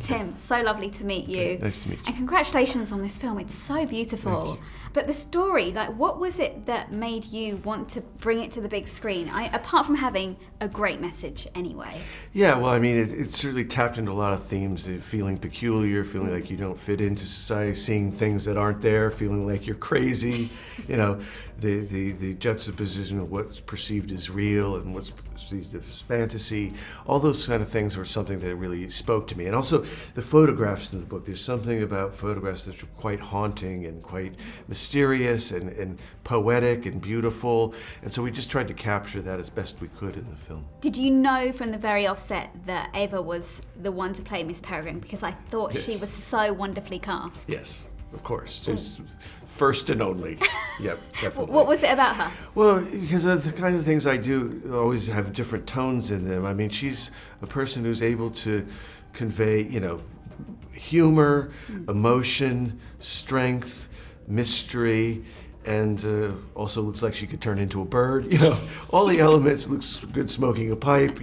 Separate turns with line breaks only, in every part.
Tim, so lovely to meet you.
Nice to meet you.
And congratulations on this film. It's so beautiful.
Thank you.
But the story, what was it that made you want to bring it to the big screen? Apart from having a great message anyway.
Yeah, well, I mean, it certainly tapped into a lot of themes, feeling peculiar, feeling like you don't fit into society, seeing things that aren't there, feeling like you're crazy, the juxtaposition of what's perceived as real and what's perceived as fantasy. All those kind of things were something that really spoke to me. And also the photographs in the book. There's something about photographs that are quite haunting and quite mysterious and poetic and beautiful. And so we just tried to capture that as best we could in the film.
Did you know from the very offset that Ava was the one to play Miss Peregrine? Because I thought
Yes.
she was so wonderfully cast.
Yes, of course. She's first and only. Yep, definitely.
What was it about her?
Well, because of the kind of things I do always have different tones in them. I mean, she's a person who's able to convey, humor, emotion, strength, mystery, and also looks like she could turn into a bird, all the elements. Looks good smoking a pipe,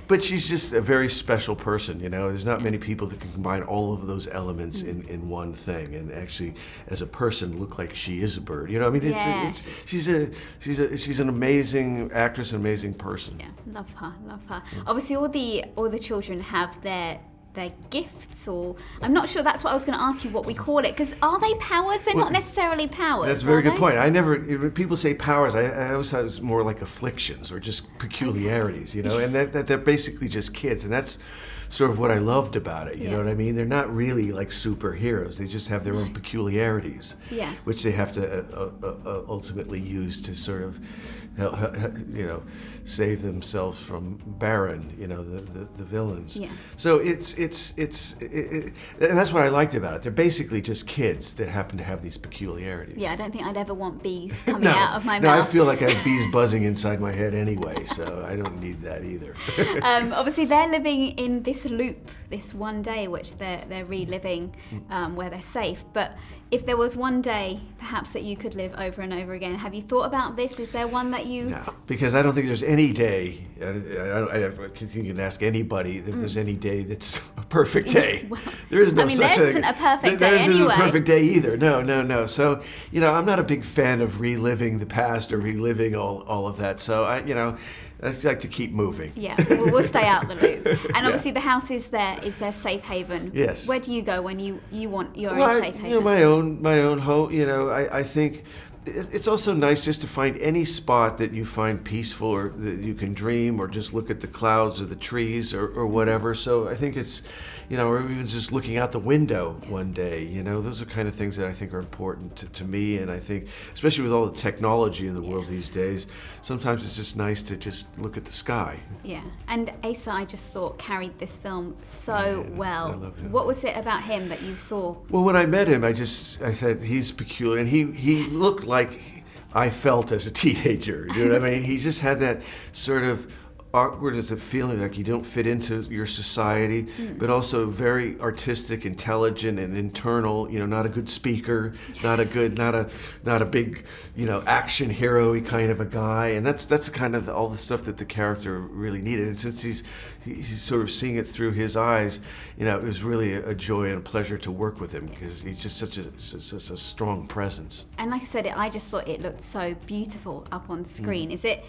but she's just a very special person, There's not many people that can combine all of those elements in one thing and actually, as a person, look like she is a bird. I mean, she's an amazing actress, an amazing person.
Yeah, love her. Obviously, all the children have their gifts, or I'm not sure that's what I was going to ask you, what we call it, because are they powers? They're not necessarily powers.
That's a very good point. When people say powers, I always thought it was more like afflictions or just peculiarities, and that they're basically just kids, and that's sort of what I loved about it, you know what I mean? They're not really like superheroes, they just have their own peculiarities, which they have to ultimately use to sort of, save themselves from Baron, the villains. Yeah. So it's and that's what I liked about it. They're basically just kids that happen to have these peculiarities.
Yeah, I don't think I'd ever want bees coming out of my mouth.
No, I feel like I have bees buzzing inside my head anyway, so I don't need that either.
Obviously, they're living in this loop, this one day, which they're reliving, where they're safe. But if there was one day, perhaps, that you could live over and over again, have you thought about this? Is there one that you...
No, because I don't think there's any day, I continue to ask anybody if there's any day that's a perfect day.
Well,
there is no such thing.
There isn't a perfect day
There isn't
anyway.
a perfect day either. No. So, I'm not a big fan of reliving the past or reliving all of that. So, I like to keep moving.
Yeah, we'll stay out the loop. And obviously the house is their safe haven.
Yes.
Where do you go when you want your own safe haven?
My own home. I think it's also nice just to find any spot that you find peaceful or that you can dream or just look at the clouds or the trees or whatever. So I think it's, or even just looking out the window one day, those are kind of things that I think are important to me. And I think, especially with all the technology in the world these days, sometimes it's just nice to just look at the sky.
Yeah, and Asa, I just thought, carried this film so well.
I love him.
What was it about him that you saw?
Well, when I met him, I said he's peculiar, and he looked like I felt as a teenager. You know what I mean? He just had that sort of awkward as a feeling like you don't fit into your society, but also very artistic, intelligent, and internal. Not a good speaker, not a big, action hero-y kind of a guy. And that's kind of all the stuff that the character really needed. And since he's sort of seeing it through his eyes, it was really a joy and a pleasure to work with him because he's just such a strong presence.
And like I said, I just thought it looked so beautiful up on screen. Is it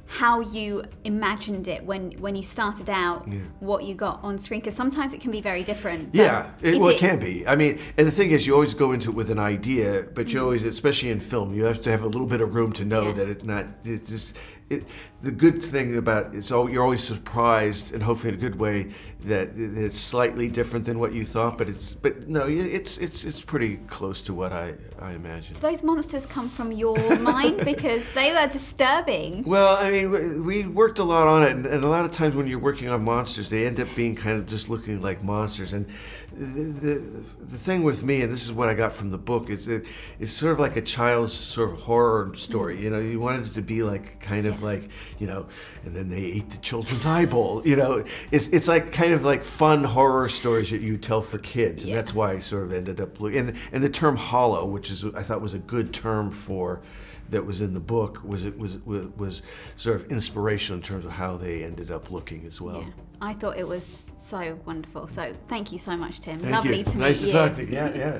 how you imagined it when you started out, what you got on screen? Because sometimes it can be very different.
Yeah, it can be. I mean, and the thing is, you always go into it with an idea, but you always, especially in film, you have to have a little bit of room to know that the good thing about it's you're always surprised, and hopefully in a good way, that it's slightly different than what you thought, but it's pretty close to what I imagined.
Do those monsters come from your mind? Because they were disturbing.
Well, I mean, we worked a lot on it, and a lot of times when you're working on monsters, they end up being kind of just looking like monsters. And the thing with me, and this is what I got from the book, is it's sort of like a child's sort of horror story. You wanted it to be like kind of like, and then they ate the children's eyeball. It's like kind of like fun horror stories that you tell for kids, and that's why I sort of ended up looking. And the term hollow, which I thought was a good term for that was in the book was sort of inspirational in terms of how they ended up looking as well.
Yeah, I thought it was so wonderful. So thank you so much, Tim.
Thank
Lovely
you.
to meet you.
Nice to talk to you. Yeah, yeah.